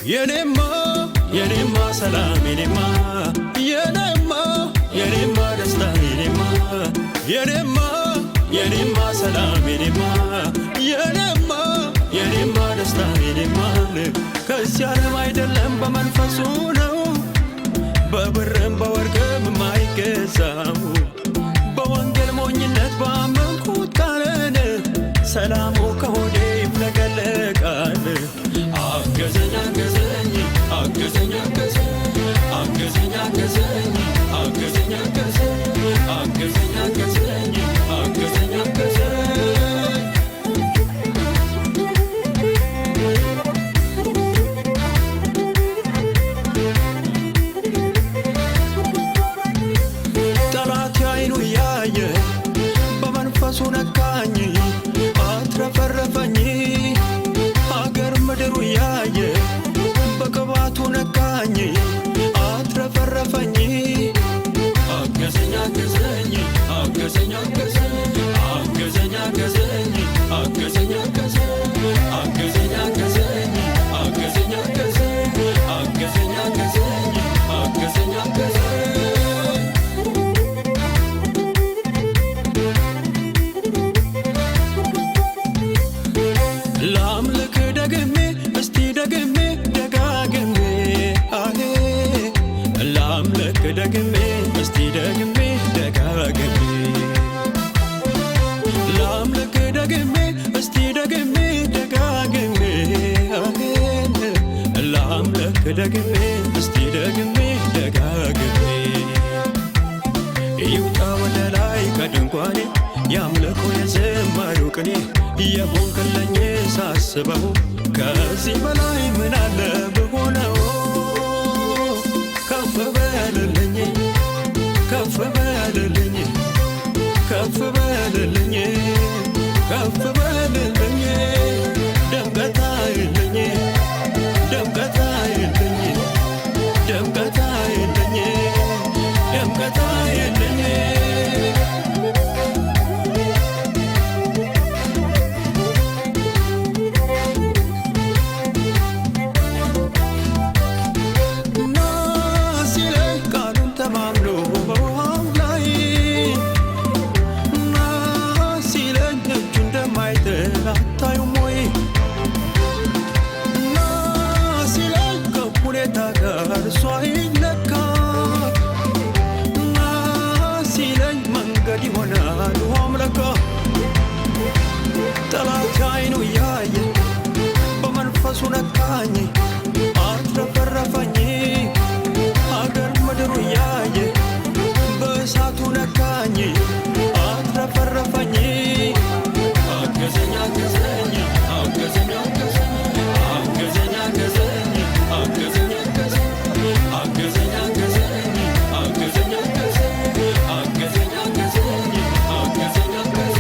የኔማ ሰላም የኔማ ደስታ የኔማ ሰላም የኔማ ደስታ ከዚህ ዓለም አይደለም በመንፈሱ ነው በብርም በወርቅም የማይገዛው በወንጌል ሞኝነት ባመንኩት ቃልን ሰላሙ ከሆዴ ይፍለቀለቃል። አገዘኝ አገዘኝ አገዘኝ አገዘኝ አገዘኝ አገዘኝ አገዘኝ አገዘኝ አገዘኝ አገዘኝ አገዘኝ ጠላት አይኑ ያየ በመንፈሱ ነካኝ አትረፈረፈኝ አገር ምድሩ ያየ በቅባቱ ነካኝ አትረፈረፈኝ አገዘኝ አገዘኝ አገዘኝ አገዘኝ አገዘኝ አገዘኝ አገዘኝ አገዘኝ አገዘኝ አገዘኝ አገዘኝ አገዘኝ አገዘኝ አገዘኝ አገዘኝ ላምልክ ደግሜ እስቲ ደግሜ ደጋግሜ አሄ ላምልክ ደግሜ እስቲ ደግሜ ደጋግሜ ላምልክ ደግሜ እስቲ ደግሜ ደጋግሜ አሄ ላምልክ ደግሜ እስቲ ደግሜ ደጋግሜ ይውጣ ወደ ላይ ከድንኳኔ ያምልኮ የዘማሪው ቅኔ የሆንክልኝ ሳስበው ከዚህ በላይ ምን አለ ብሆነው ከፍ በልልኝ ከፍ በልልኝ ከፍ በልልኝ ከፍ በልልኝ ደምቀት አይልኝ ደምቀት አይልኝ ደምቀት አይልኝ ደምቀት አይልኝ ጠላት አይኑ ያየ በመንፈሱ ነካኝ አትረፈረፈኝ አገር ምድሩ ያየ በእሳቱ ነካኝ አትረፈረፈኝ አገዘኝ አገዘኝ አገዘኝ አገዘኝ አገዘኝ አገዘኝ አገዘኝ አገዘኝ አገዘኝ አገዘኝ አገዘኝ አገዘኝ አገዘኝ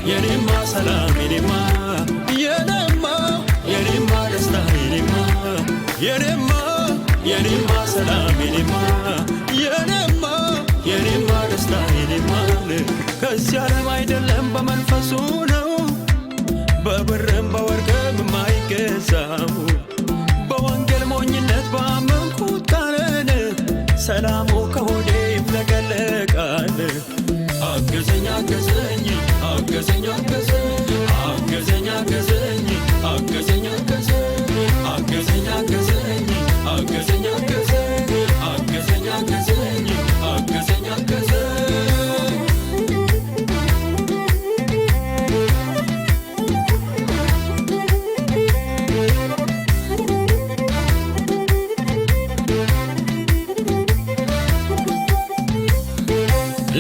የኔማ ሰላም የኔማ ደስታ የኔማ ሰላም የኔማ ደስታ ከዚህ ዓለም አይደለም በመንፈሱ ነው በብርም በወርቅም የማይገዛው በወንጌል ሞኝነት ባመንኩት ቃልን ሰላሙ ከሆዴ ይፍለቀለቃል። አገዘኝ አገዘኝ አገዘኝ አገዘኝ አገዘኝ አገዘኝ አገዘኝ አገዘኝ አገዘኝ አገዘኝ አገዘኝ አገዘኝ አገዘኝ አገዘኝ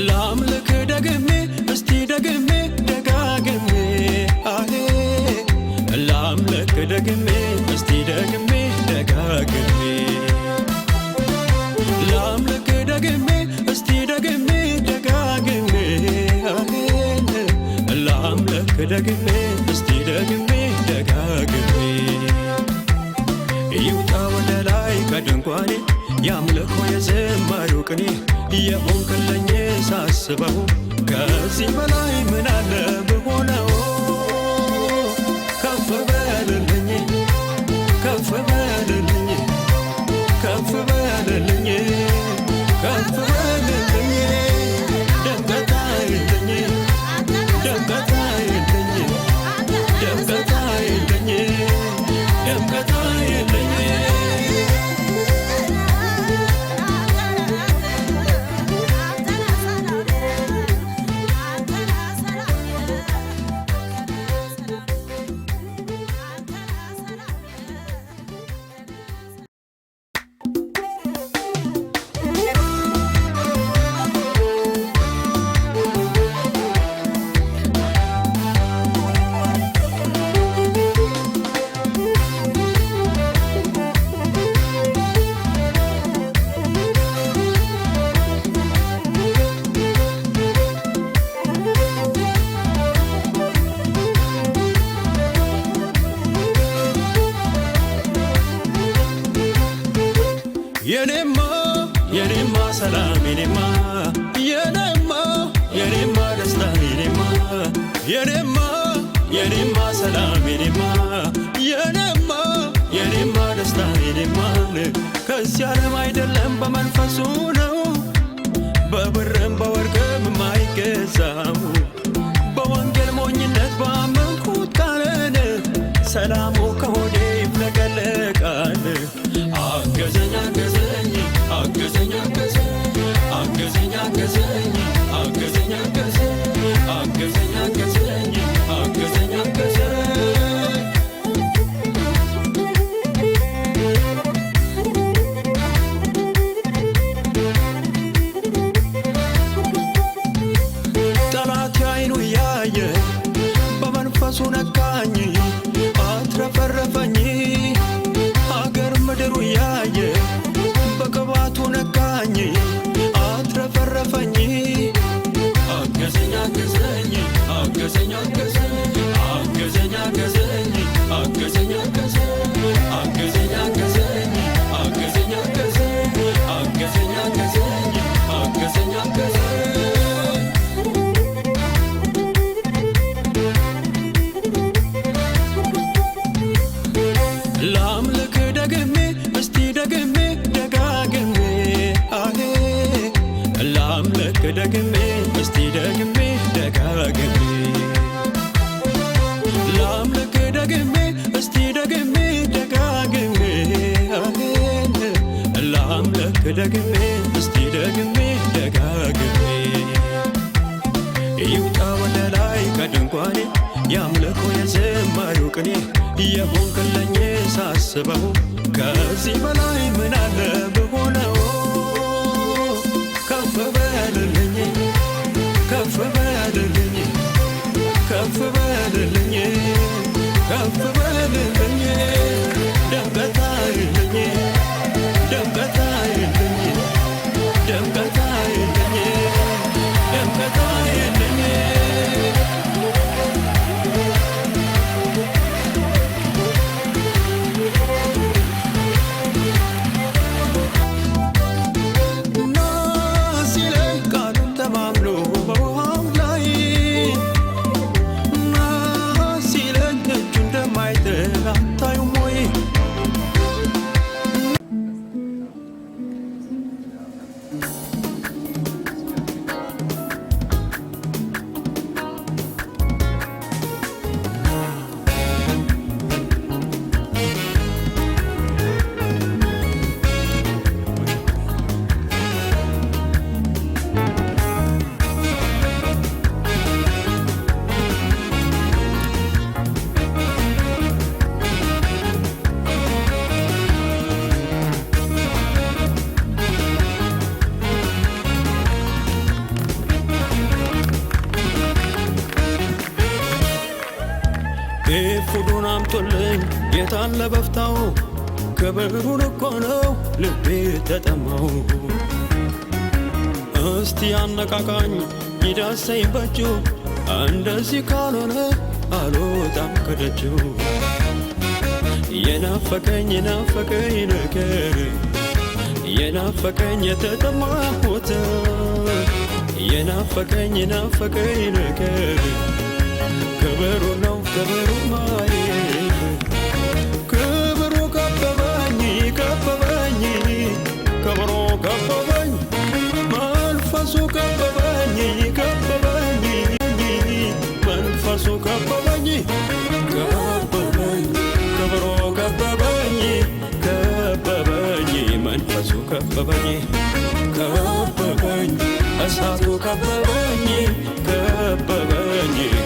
ላምልክ ደግሜ እስቲ ደግሜ ደጋግሜ ደግሜ እስቲ ደግሜ ደጋግሜ ላምልክ ደግሜ እስቲ ደግሜ ደጋግሜ ላምልክ ደግሜ እስቲ ደግሜ ደጋግሜ ይውጣ ወደ ላይ ከድንኳኔ ያምልኮ የዝማሬው ቅኔ የሆንክልኝ ሳስበው ከዚህ በላይ ምን አለ ብሆነው ከፍ በልልኝ ከፍ በልልኝ ከፍ በልልኝ ከፍ በልልኝ ደምቀት አይልኝ ደምቀት አይልኝ ደምቀት አይልኝ ደምቀት አይልኝ የኔማ ሰላም የኔማ ደስታ የኔማ ሰላም የኔማ ደስታ ከዚህ ዓለም አይደለም በመንፈሱ ነው በብርም በወርቅም የማይገዛው በወንጌል ሞኝነት ባመንኩት ቃልን ሰላሙ ከሆዴ ይፍለቀለቃል አገዘኝ አገዘኝ አገዘኝ አገዘኝ አገዘኝ አገዘኝ አገዘኝ አገዘኝ አገዘኝ አገዘኝ አገዘኝ ጠላት አይኑ ያየ በመንፈሱ ነካኝ አትረፈረፈኝ አገር ምድሩ ያየ በቅባቱ ነካኝ አትረፈረፈኝ አገዘኝ አገዘኝ አገዘኝ አገዘኝ አገዘኝ አገዘኝ አገዘኝ አገዘኝ አገዘኝ አገዘኝ አገዘኝ አገዘኝ አገዘኝ አገዘኝ አገዘኝ ላምልክ ደግሜ እስቲ ደግሜ ደጋግሜ ላምልክ ደግሜ እስቲ ደግሜ ደጋግሜ ላምልክ ደግሜ እስቲ ደግሜ ደጋግሜ ላምልክ ደግሜ እስቲ ደግሜ ደጋግሜ ይውጣ ወደ ላይ ከድንኳኔ ያምልኮ የዝማሬው ቅኔ የሆንክልኝ ሳስበው ከዚህ በላይ ምን አለ ብሆነው ከፍ በልልኝ ከፍ በልልኝ ከፍ በልልኝ ከፍ በልልኝ ደምቀት አይልኝ ደምቀት አይልኝ ደምቀት አይልኝ ደምቀት አይልኝ ኤፉዱን አምጡልኝ የታለ በፍታው ክብሩን እኮ ነው ልቤ ተጠማው እስቲ አነቃቃኝ ይዳሰኝ በእጁ እንደዚህ ካልሆነ አልወጣም ከደጁ የናፈቀኝ ነገር የናፈቀኝ የተጠማሁት የናፈቀኝ ነገር ክብሩ ነው ክብሩ ማየት ክብሩ ከበበኝ ክብሩ ከበበኝ መንፈሱ ከበበኝ መንፈሱ ከበበኝ ክብሩ ከበበኝ መንፈሱ ከበበኝ እሳቱ ከበበኝ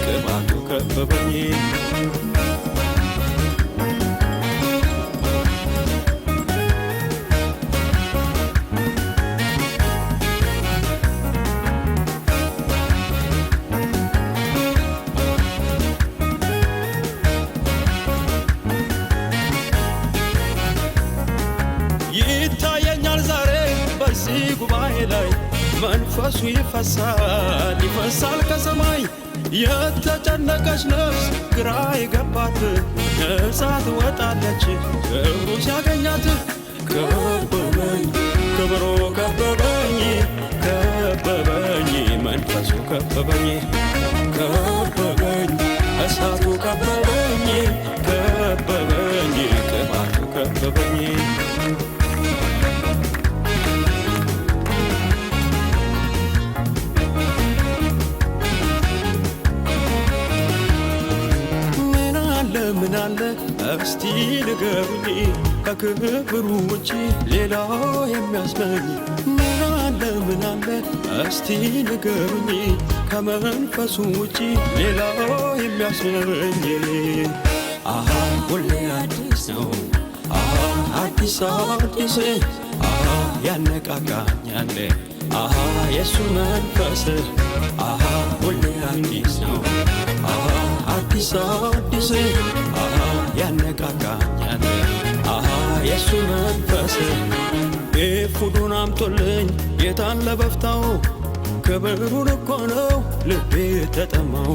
ቅባቱ ከበበኝ ይታየኛል ዛሬ በዚህ ጉባኤ ላይ መንፈሱ ይፈሳል ከሰማይ የተጨነቀች ነፍስ ግራ የገባት ነፃ ትወጣለች ክብሩ ሲያገኛት ከበበኝ ክብሩ ከበበኝ መንፈሱ ከበበኝ እሳቱ ከበበኝ ቅባቱ ከበበኝ ምን አለ እስቲ ንገሩኝ ከክብሩ ውጪ ሌላ የሚያስመኝ ምን አለ እስቲ ንገሩኝ ከመንፈሱ ውጪ ሌላ የሚያስመኝ ሁሌ አዲስ ነው አዲስ ያነቃቃኛል የሱ መንፈስ ሁሌ አዲስ ነው አዲስ ያነቃቃኛል የሱ መንፈስ ኤፉዱን አምጡልኝ የታለ በፍታው ክብሩን እኮ ነው ልቤ ተጠማው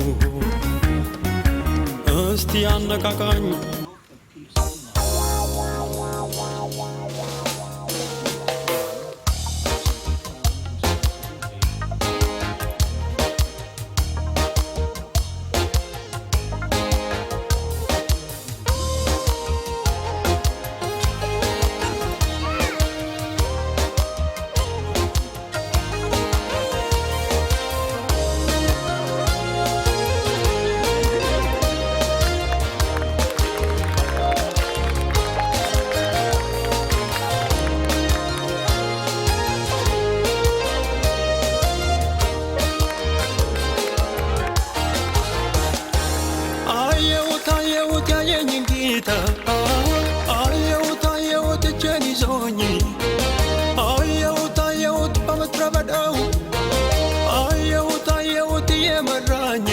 እስቲ አነቃቃኝ አየሁት እጄን ይዞኝ አየሁት በምድረ በዳው አየሁት እየመራኝ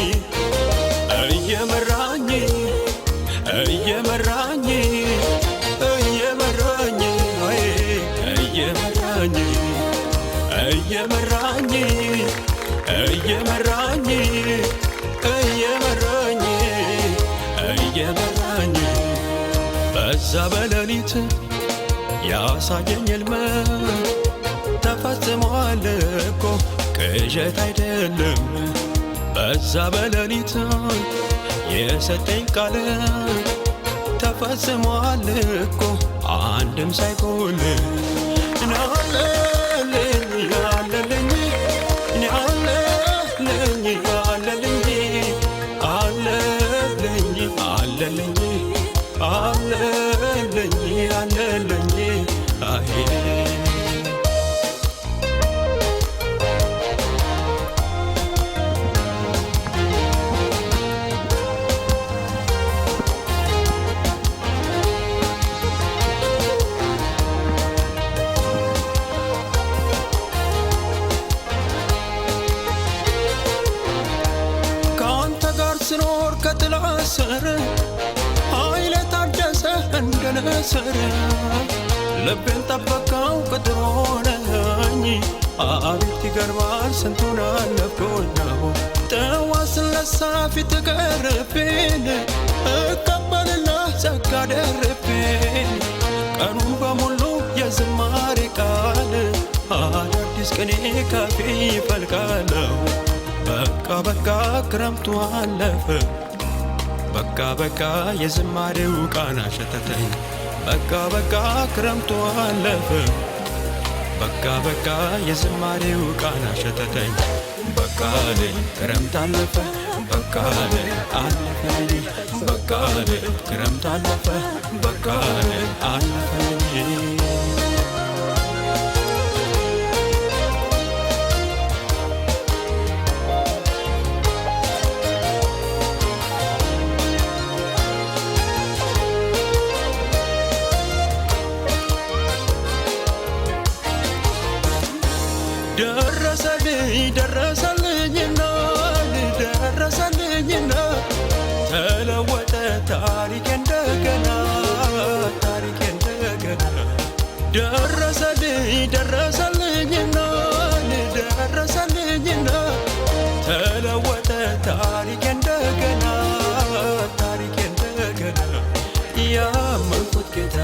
በዛ በሌሊት ያሳየኝ ሕልም ተፈጽሟል እኮ ቅዠት አይደለም በዛ በሌሊት የሰጠኝ ቃል ተፈጽሟል እኮ አንድም ሳይጎል ስኖር ከጥላ ስር ያለስራ ልቤን ጠበቀው ቅጥር ሆነኝ አቤት ይገርማል ስንቱን አለፍኩኛው ጠዋት ስነሳ ፊት ቀርቤን እቀበልና ጸጋ ደርቤን ቀኑን በሙሉ የዝማሬ ቃል አዳዲስ ቅኔ ካፌ ይፈልቃለሁ በቃ በቃ ክረምቱ አለፈ በቃ በቃ የዝማሬው ቃና ሸተተኝ በቃ በቃ ክረምቱ አለፈ በቃ በቃ የዝማሬው ቃና ሸተተኝ በቃ ክረምት አለፈ በቃ አለፈኝ በቃ ክረምት አለፈ በቃ አለፈኝ ደረሰልኝና ተለወጠ ታሪክ እንደገና ደረሰልኝና ተለወጠ ታሪክ እንደገና ያመንኩት ጌታ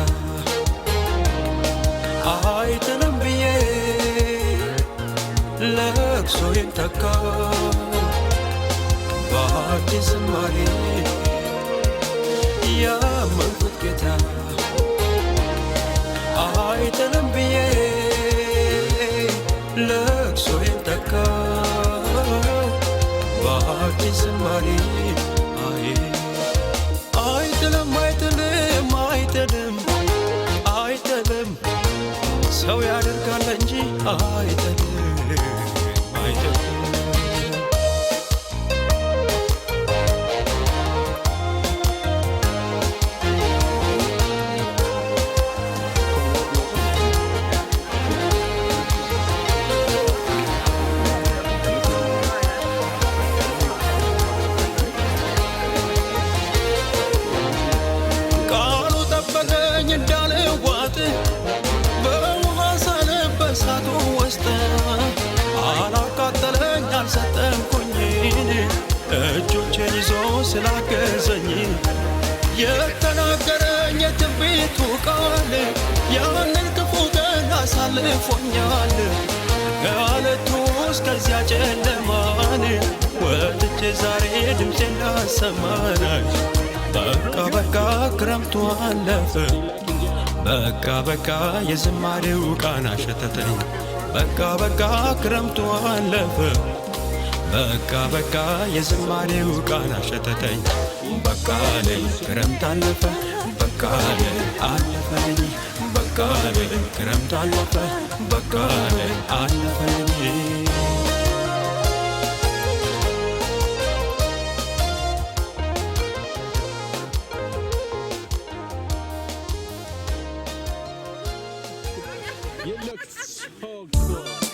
አይጥልም ብዬ ለቅሶዬን ተካ በአዲስ ዝማሬ ያመንኩት ጌታ አይጥልም ብዬ ለቅሶዬን ተካ በአዲስ ዝማሬ አይጥልም ሰው ያደርጋል እንጂ አይጥልም እጆቼን ይዞ ስላገዘኝ የተናገረኝ የትንቢቱ ቃል ያንን ክፉ ቀን አሳልፎኛል ከዓለቱ እስከዚያ ጨለማን ወጥቼ ዛሬ ድምፄን ላሰማናል በቃ በቃ ክረምቱ አለፈ በቃ በቃ የዝማሬው ቃና ሸተተኝ በቃ በቃ ክረምቱ አለፈ በቃ በቃ የዝማሬው ቃና ሸተተኝ በቃ ክረምት አለፈ በቃ አለፈኝ በቃ ክረምት አለፈ በቃ አለፈኝ You look so good.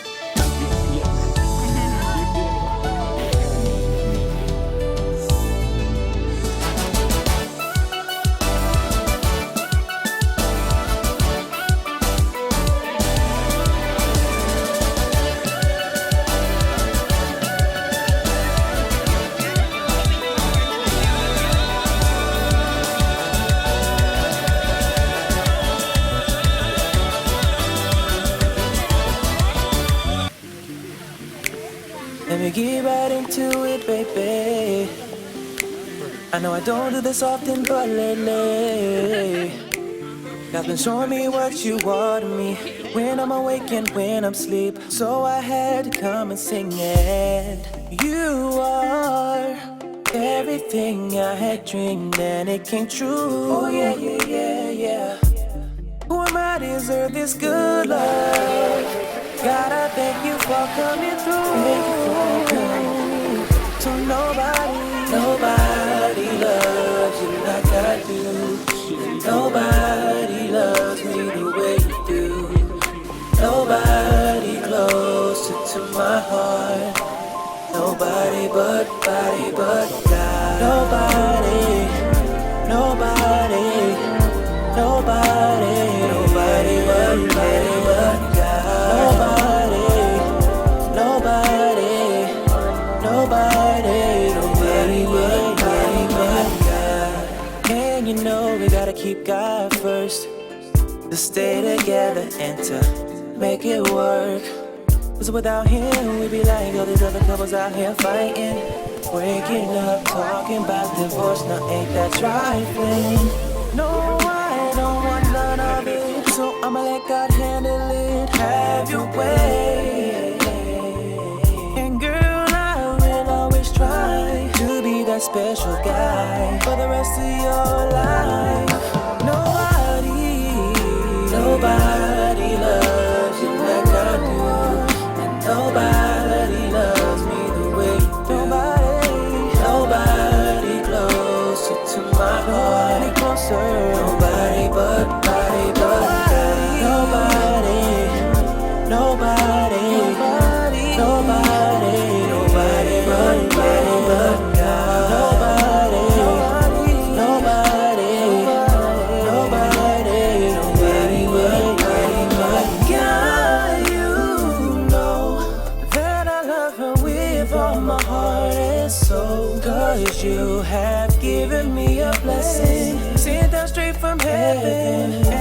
Let me get right into it, baby. I know I don't do this often, but lately God's been showing me what you want of me when I'm awake and when I'm asleep. So I had to come and sing it. You are everything I had dreamed and it came true. Oh yeah, yeah, yeah, yeah. Who am I to deserve this good love? God, I thank you for coming through. So nobody loves you like I do. Nobody loves me the way you do. Nobody closer to my heart. Nobody but God. Nobody. And you know we gotta keep God first, to stay together and to make it work. Cause without him, we'd be like all these other couples out here fighting, breaking up, talking about divorce. Now ain't that trifling? No, I don't want none of it, so I'ma let God handle it. Have your way. And girl, I will always try to be that special guy for the rest of your life. Nobody loves you like I do, and nobody loves me the way you do. Nobody closer to my heart, nobody but you have given me a blessing, sent down straight from heaven.